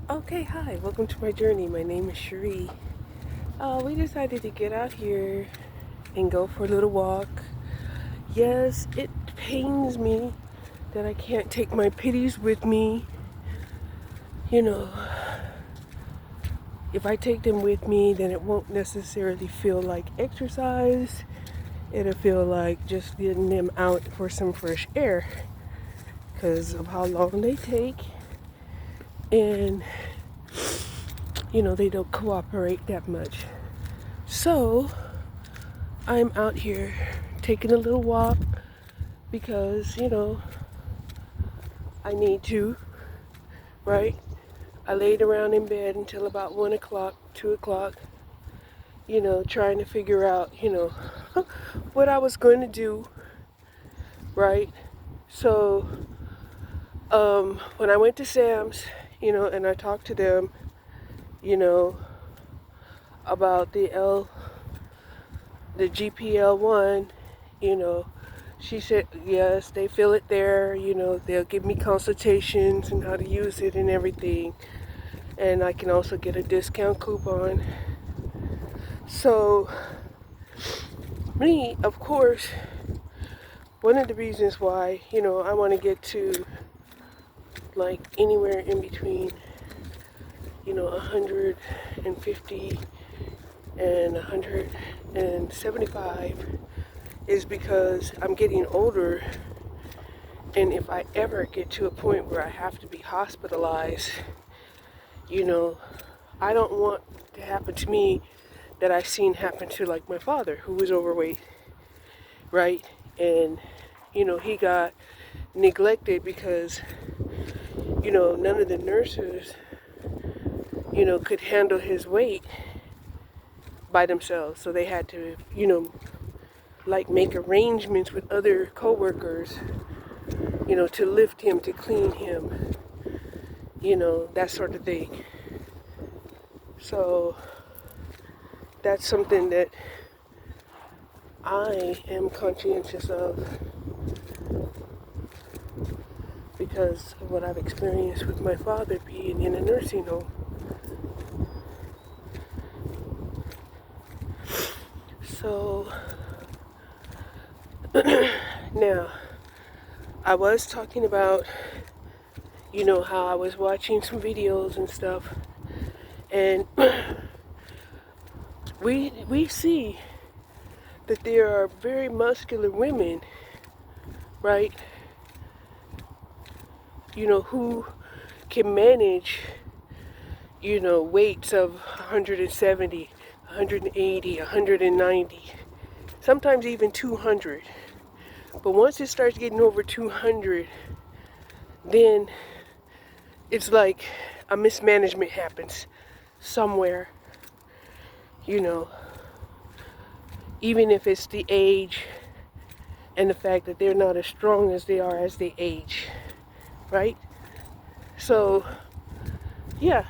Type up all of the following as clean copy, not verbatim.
Okay, hi, welcome to my journey. My name is Cherie. We decided to get out here and go for a little walk. Yes, it pains me that I can't take my pitties with me. You know, if I take them with me, then it won't necessarily feel like exercise. It'll feel like just getting them out for some fresh air because of how long they take. And, they don't cooperate that much. So, I'm out here taking a little walk because, I need to, right? I laid around in bed until about 1 o'clock, 2 o'clock, trying to figure out, what I was going to do, right? So, when I went to Sam's, and I talked to them, you know, about the GPL1, you know, she said, yes, they feel it there, they'll give me consultations and how to use it and everything. And I can also get a discount coupon. So, me, of course, one of the reasons why, I want to get to like anywhere in between, 150 and 175 is because I'm getting older. And if I ever get to a point where I have to be hospitalized, I don't want to happen to me that I've seen happen to like my father who was overweight, right? And, he got neglected because, none of the nurses, could handle his weight by themselves. So they had to, like make arrangements with other coworkers, to lift him, to clean him, that sort of thing. So that's something that I am conscientious of because of what I've experienced with my father being in a nursing home. So now, I was talking about, how I was watching some videos and stuff, and we see that there are very muscular women, right? Who can manage, weights of 170, 180, 190, sometimes even 200. But once it starts getting over 200, then it's like a mismanagement happens somewhere, even if it's the age and the fact that they're not as strong as they are as they age, right? So, yeah.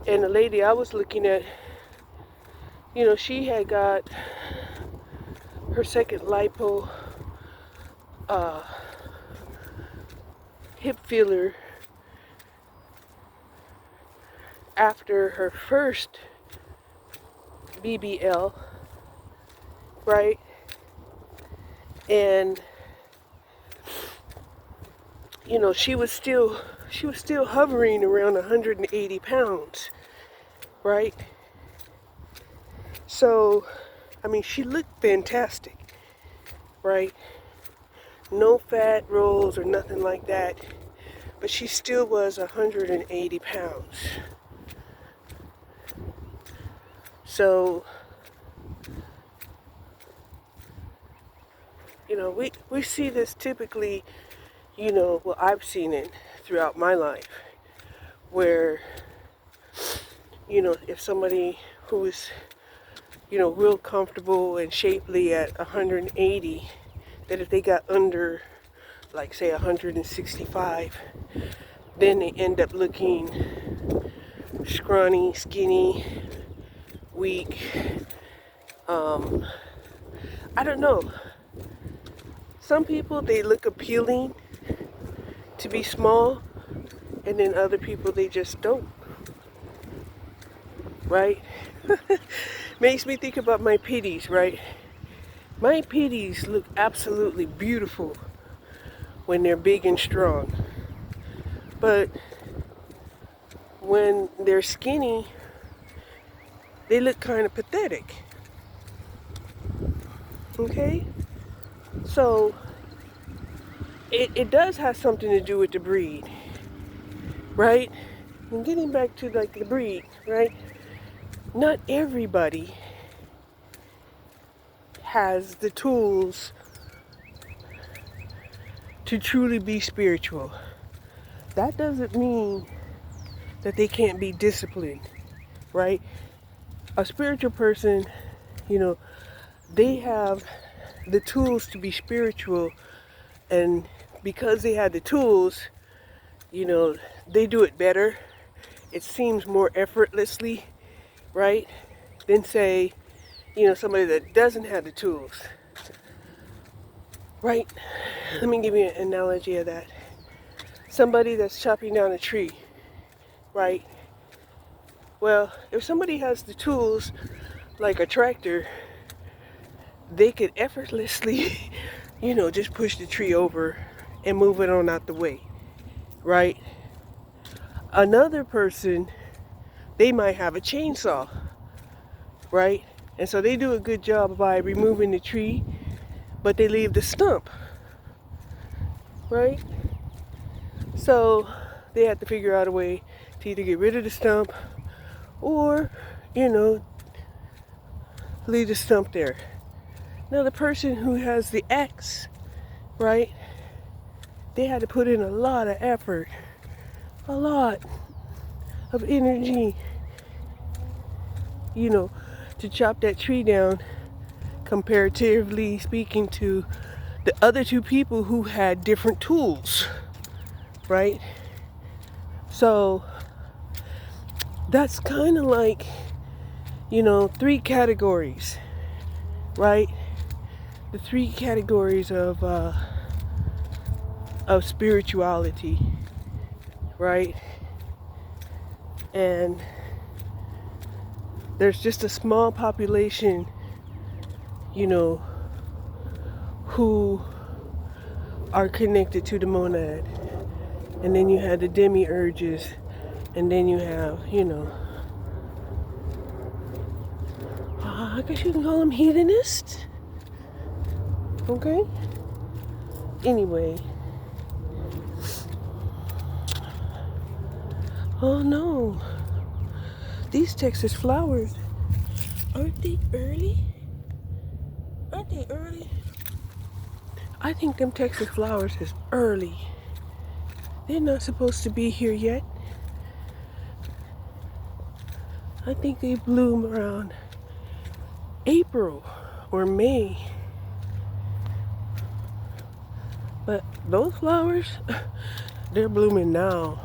And the lady I was looking at, she had got her second lipo hip filler after her first BBL, right? And she was still hovering around 180 pounds, right? So, I mean, she looked fantastic, right? No fat rolls or nothing like that, but she still was 180 pounds. So, we see this typically, well, I've seen it throughout my life, where, if somebody who is, real comfortable and shapely at 180, that if they got under, like, say, 165, then they end up looking scrawny, skinny, weak. I don't know. Some people, they look appealing to be small, and then other people, they just don't, right? Makes me think about my pitties, right? My pitties look absolutely beautiful when they're big and strong. But when they're skinny, they look kind of pathetic. Okay? So it does have something to do with the breed, right? And getting back to like the breed, right? Not everybody has the tools to truly be spiritual. That doesn't mean that they can't be disciplined, right? A spiritual person, you know, they have the tools to be spiritual, and because they have the tools, you know, they do it better. It seems more effortlessly, right? Than say, you know, somebody that doesn't have the tools, right? Let me give you an analogy of that. Somebody that's chopping down a tree, right? Well, if somebody has the tools like a tractor, they could effortlessly, you know, just push the tree over and move it on out the way, right? Another person, they might have a chainsaw, right? And so they do a good job by removing the tree, but they leave the stump, right? So they have to figure out a way to either get rid of the stump or, you know, leave the stump there. Now the person who has the axe, right? They had to put in a lot of effort, a lot of energy, you know, to chop that tree down, comparatively speaking to the other two people who had different tools, right? So that's kind of like, you know, three categories, right? The three categories of spirituality, right? And there's just a small population, you know, who are connected to the monad. And then you have the demiurges, and then you have, you know, I guess you can call them heathenists. Okay? Anyway. Oh no. These Texas flowers, aren't they early? Aren't they early? I think them Texas flowers is early. They're not supposed to be here yet. I think they bloom around April or May. But those flowers, they're blooming now.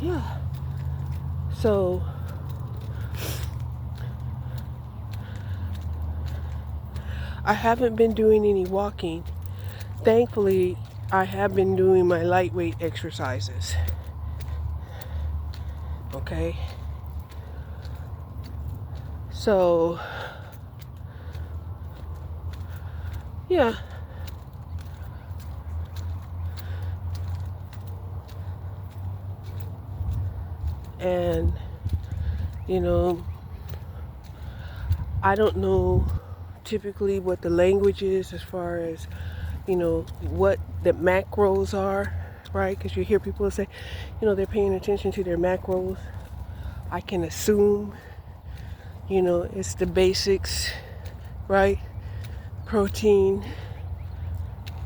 Yeah. So I haven't been doing any walking. Thankfully, I have been doing my lightweight exercises. Okay? So, yeah. And, you know, I don't know typically what the language is as far as, you know, what the macros are, right? Because you hear people say, you know, they're paying attention to their macros. I can assume, you know, it's the basics, right? Protein,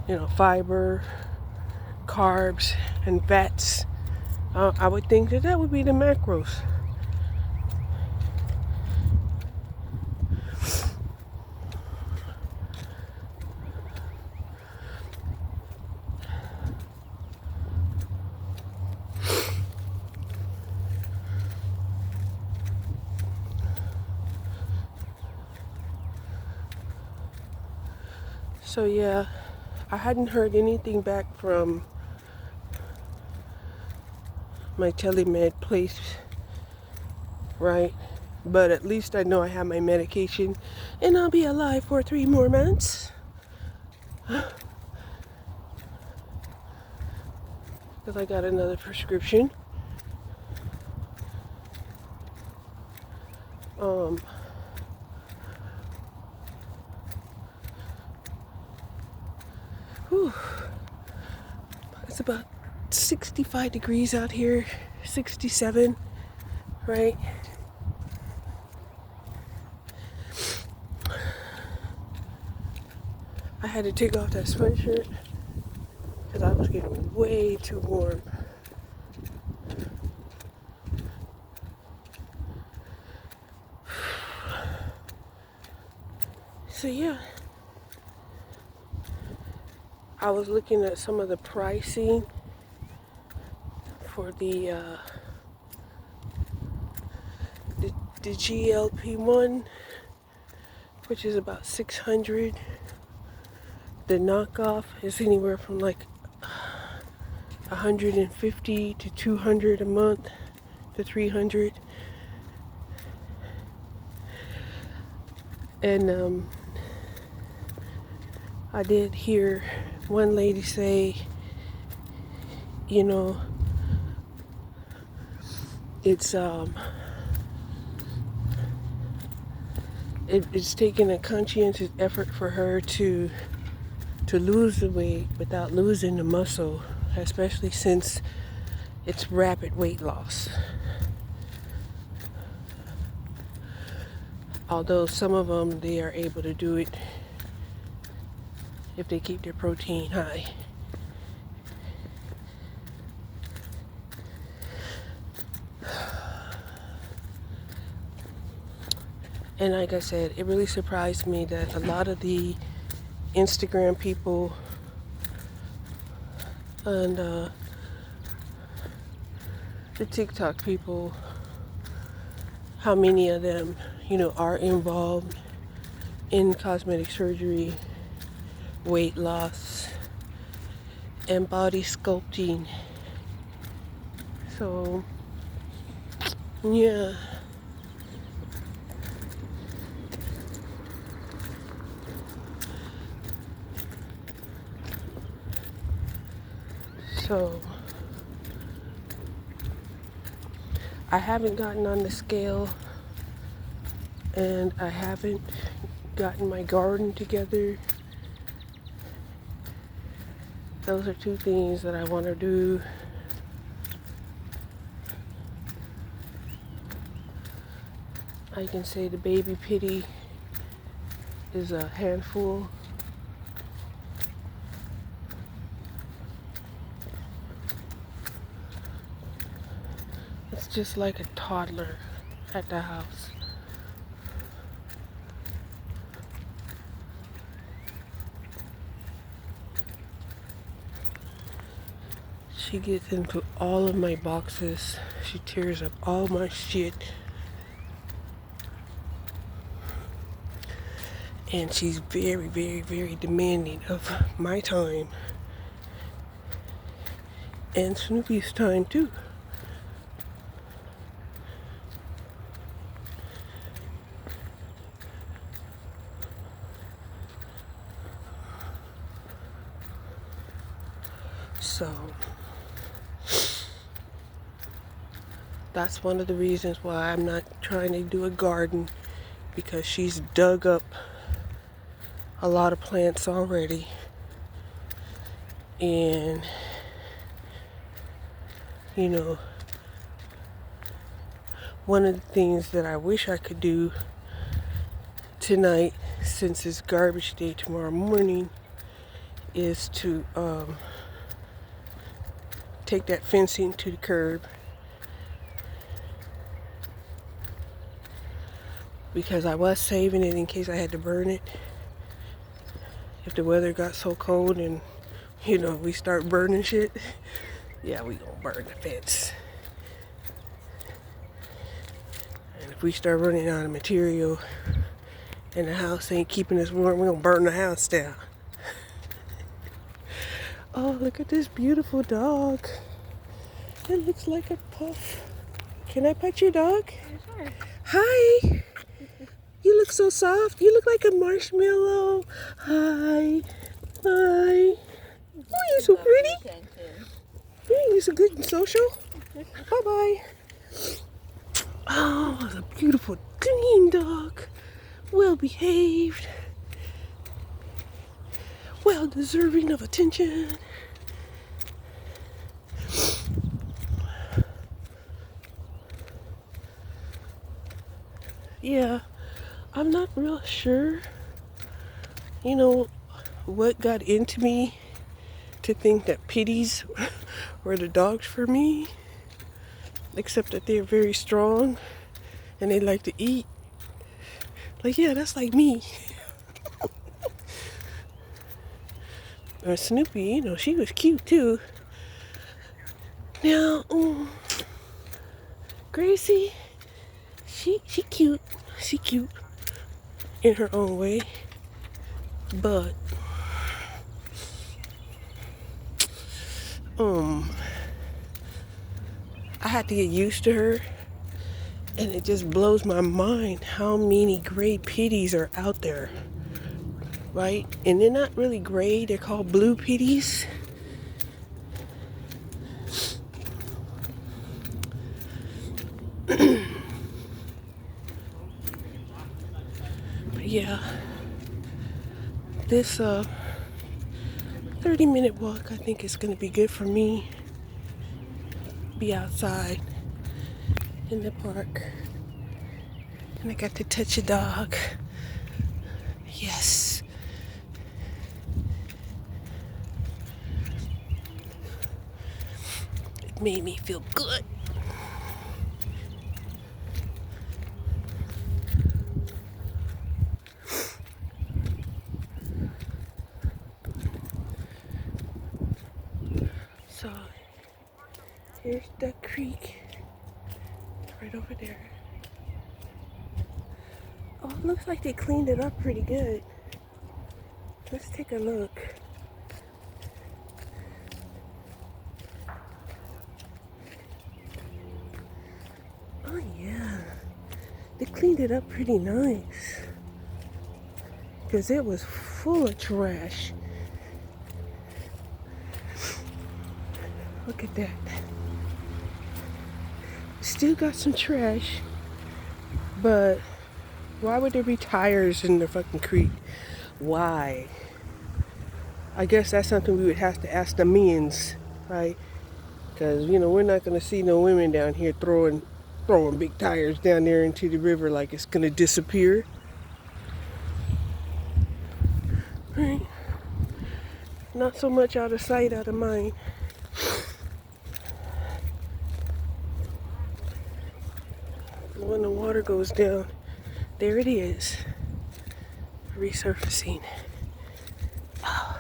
you know, fiber, carbs, and fats. I would think that that would be the macros. So yeah, I hadn't heard anything back from my telemed place, right? But at least I know I have my medication and I'll be alive for 3 more months. Because I got another prescription. Whew. It's about 65 degrees out here, 67, right? I had to take off that sweatshirt because I was getting way too warm. So yeah, I was looking at some of the pricing for the GLP-1, which is about 600. The knockoff is anywhere from like 150 to 200 a month to 300. And I did hear one lady say, you know, it's taking a conscientious effort for her to lose the weight without losing the muscle, especially since it's rapid weight loss. Although some of them, they are able to do it if they keep their protein high. And like I said, it really surprised me that a lot of the Instagram people and the TikTok people, how many of them, you know, are involved in cosmetic surgery, weight loss, and body sculpting. So, yeah. So, I haven't gotten on the scale, and I haven't gotten my garden together. Those are two things that I want to do. I can say the baby pity is a handful. It's just like a toddler at the house. She gets into all of my boxes. She tears up all my shit. And she's very, very, very demanding of my time. And Snoopy's time too. So that's one of the reasons why I'm not trying to do a garden, because she's dug up a lot of plants already. And you know, one of the things that I wish I could do tonight, since it's garbage day tomorrow morning, is to take that fencing to the curb, because I was saving it in case I had to burn it if the weather got so cold and, you know, we start burning shit. Yeah, we gonna burn the fence. And if we start running out of material and the house ain't keeping us warm, we're gonna burn the house down. Oh, look at this beautiful dog. It looks like a puff. Can I pet your dog? Sure. Hi. You look so soft. You look like a marshmallow. Hi. Hi. Oh, you're so pretty. You're so good and social. Bye-bye. Oh, it's a beautiful, clean dog. Well behaved. Well deserving of attention. Yeah, I'm not real sure, what got into me to think that pitties were the dogs for me, except that they're very strong and they like to eat. Like, yeah, that's like me. Snoopy, she was cute too. Now, Gracie, she cute. She cute in her own way, but I had to get used to her, and it just blows my mind how many gray pitties are out there, right? And they're not really gray; they're called blue pitties. But yeah, this 30-minute walk, I think, is gonna be good for me. Be outside in the park, and I got to touch a dog. Yes. It made me feel good. So here's Duck Creek, right over there. Oh, it looks like they cleaned it up pretty good. Let's take a look. Oh yeah, they cleaned it up pretty nice, because it was full of trash. Look at that. Still got some trash, but why would there be tires in the fucking creek? Why? I guess that's something we would have to ask the men's, right? Because, we're not going to see no women down here throwing big tires down there into the river like it's going to disappear. Right? Not so much out of sight, out of mind. When the water goes down, there it is, resurfacing. Oh.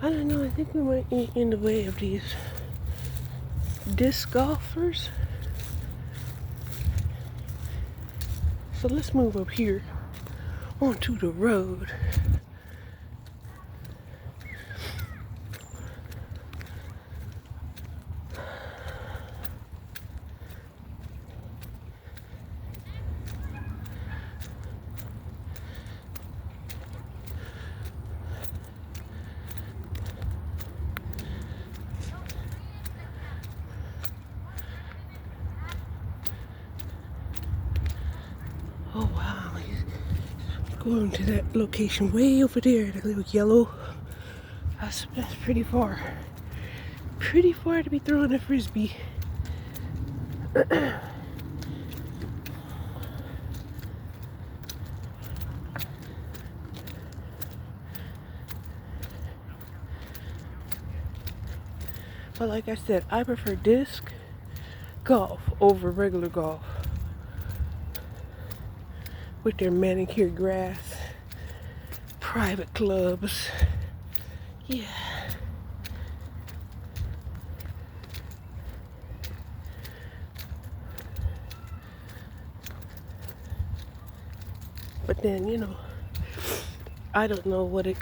I don't know, I think we might be in the way of these disc golfers. So let's move up here onto the road. Oh wow, he's going to that location way over there, that little yellow. That's pretty far. Pretty far to be throwing a frisbee. But like I said, I prefer disc golf over regular golf. with their manicured grass, private clubs. Yeah. But then, I don't know what it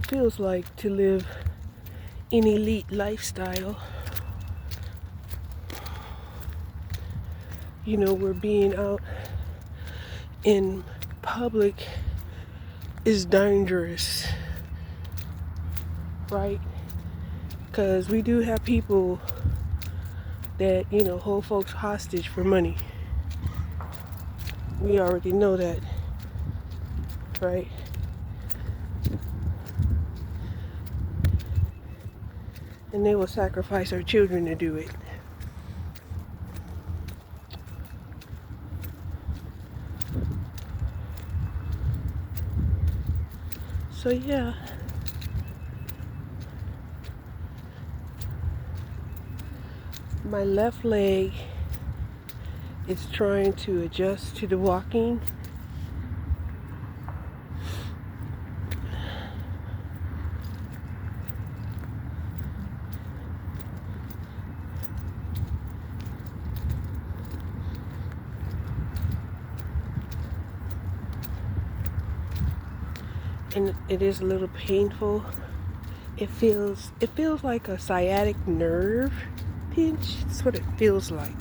feels like to live an elite lifestyle. Where being out in public is dangerous, right? Because we do have people that, hold folks hostage for money. We already know that, right? And they will sacrifice our children to do it. So yeah. My left leg is trying to adjust to the walking. And it is a little painful. It feels like a sciatic nerve pinch. That's what it feels like.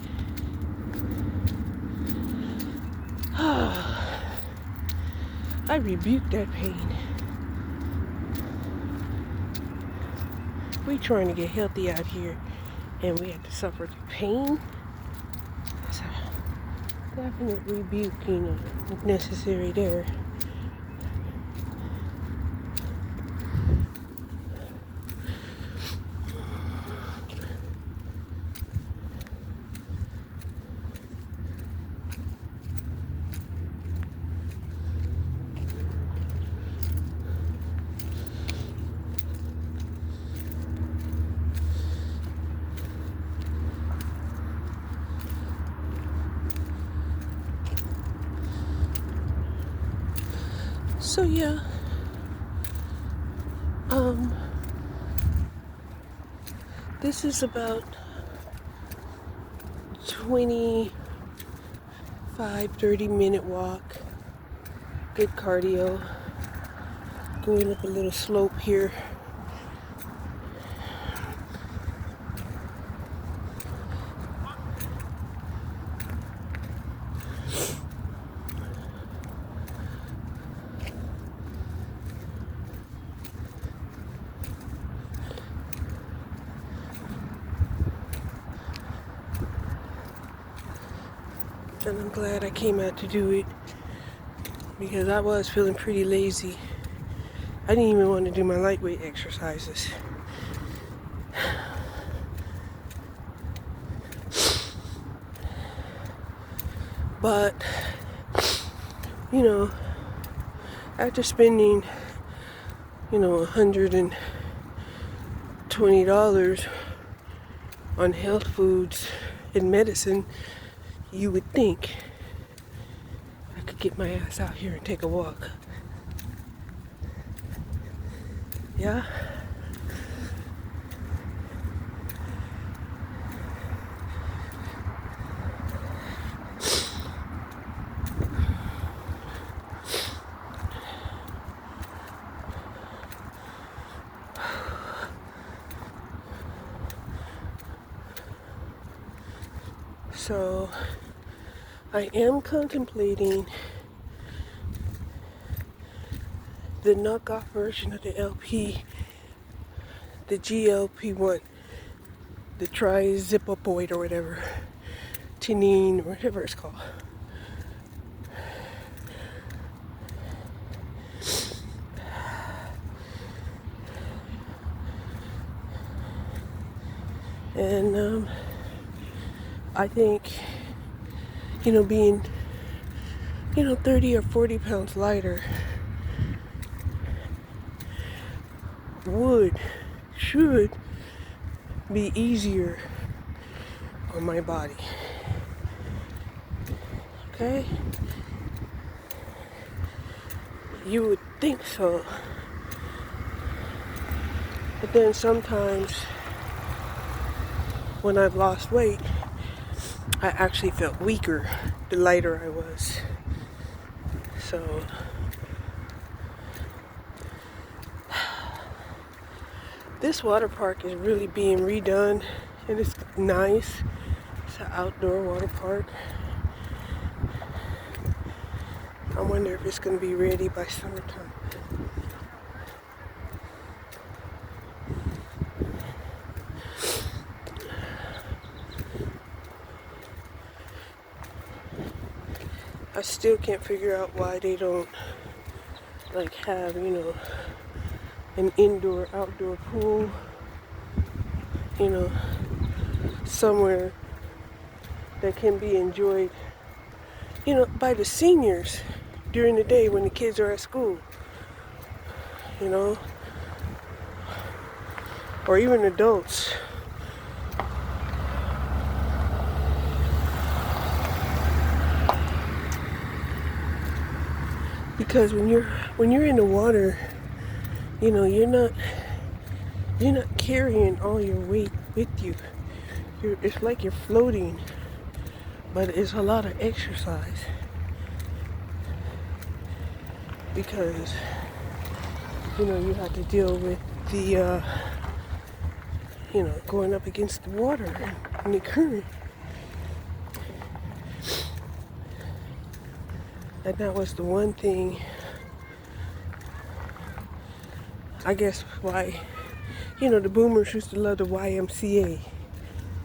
I rebuke that pain. We trying to get healthy out here, and we have to suffer through pain. So definite rebuking necessary there. So yeah, this is about 25-30 minute walk. Good cardio. Going up a little slope here. And I'm glad I came out to do it, because I was feeling pretty lazy. I didn't even want to do my lightweight exercises. But, after spending, $120 on health foods and medicine, you would think I could get my ass out here and take a walk. Yeah? So I am contemplating the knockoff version of the LP, the GLP-1, the trizipopoid or whatever, tinine or whatever it's called. And I think, being, 30 or 40 pounds lighter should be easier on my body. Okay? You would think so. But then sometimes when I've lost weight, I actually felt weaker the lighter I was. So this water park is really being redone and it's nice. It's an outdoor water park. I wonder if it's going to be ready by summertime. I still can't figure out why they don't like have, an indoor outdoor pool, somewhere that can be enjoyed, by the seniors during the day when the kids are at school, or even adults. Because when you're in the water, you're not carrying all your weight with you. It's like you're floating, but it's a lot of exercise because you have to deal with the going up against the water and the current. And that was the one thing, I guess, why, the boomers used to love the YMCA.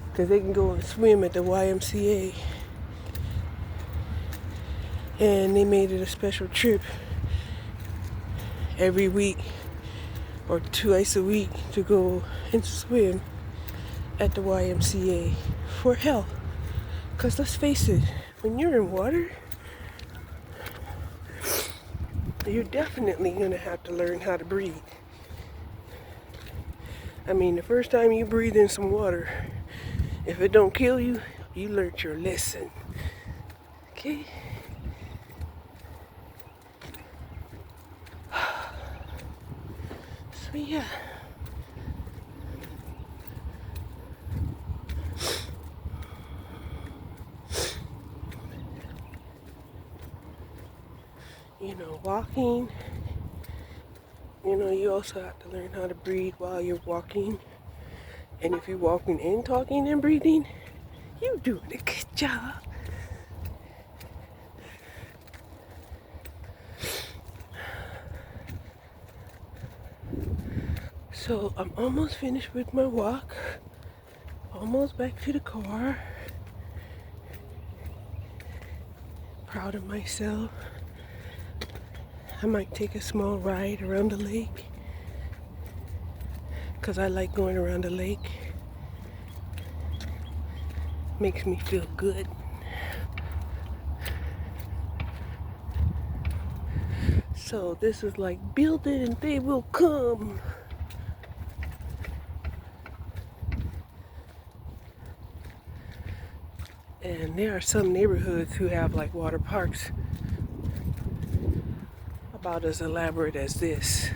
Because they can go and swim at the YMCA. And they made it a special trip every week or twice a week to go and swim at the YMCA for health. Because let's face it, when you're in water, you're definitely going to have to learn how to breathe. I mean, the first time you breathe in some water, if it don't kill you, you learned your lesson. Okay? So yeah. Walking, you also have to learn how to breathe while you're walking. And if you're walking and talking and breathing, you're doing a good job. So I'm almost finished with my walk. Almost back to the car. Proud of myself. I might take a small ride around the lake. Because I like going around the lake. Makes me feel good. So this is like build it and they will come. And there are some neighborhoods who have like water parks about as elaborate as this.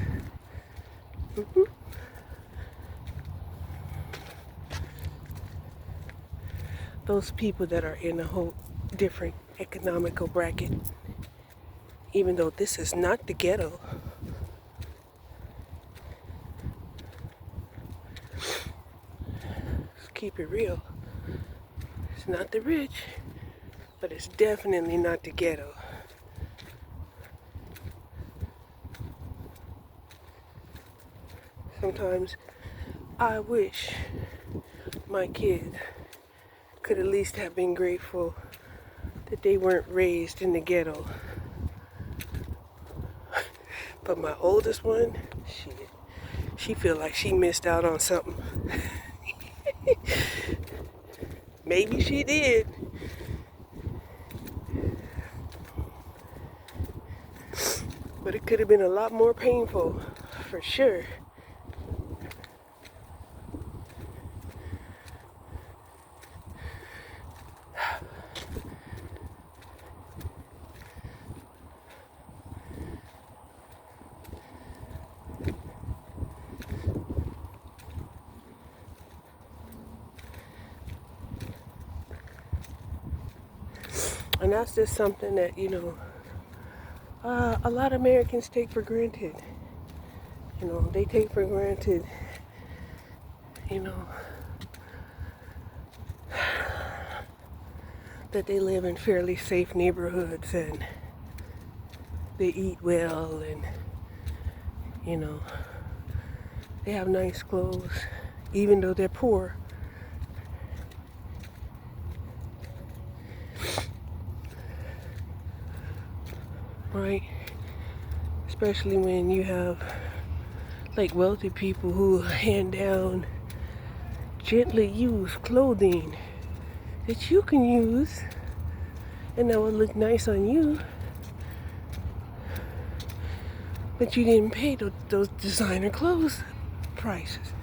Those people that are in a whole different economical bracket, even though this is not the ghetto. Let's keep it real. It's not the rich, but it's definitely not the ghetto. Sometimes I wish my kids could at least have been grateful that they weren't raised in the ghetto. But my oldest one, she feel like she missed out on something. Maybe she did. But it could have been a lot more painful, for sure. And that's just something that, a lot of Americans take for granted. They take for granted, you know, that they live in fairly safe neighborhoods and they eat well and, they have nice clothes, even though they're poor. Right? Especially when you have like wealthy people who hand down gently used clothing that you can use and that would look nice on you, but you didn't pay those designer clothes prices.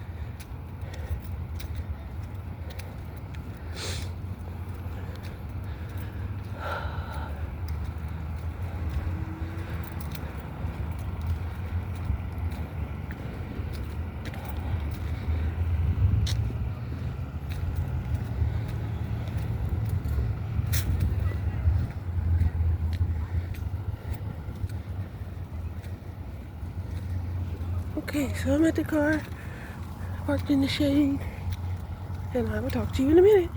Okay, so I'm at the car, parked in the shade, and I will talk to you in a minute.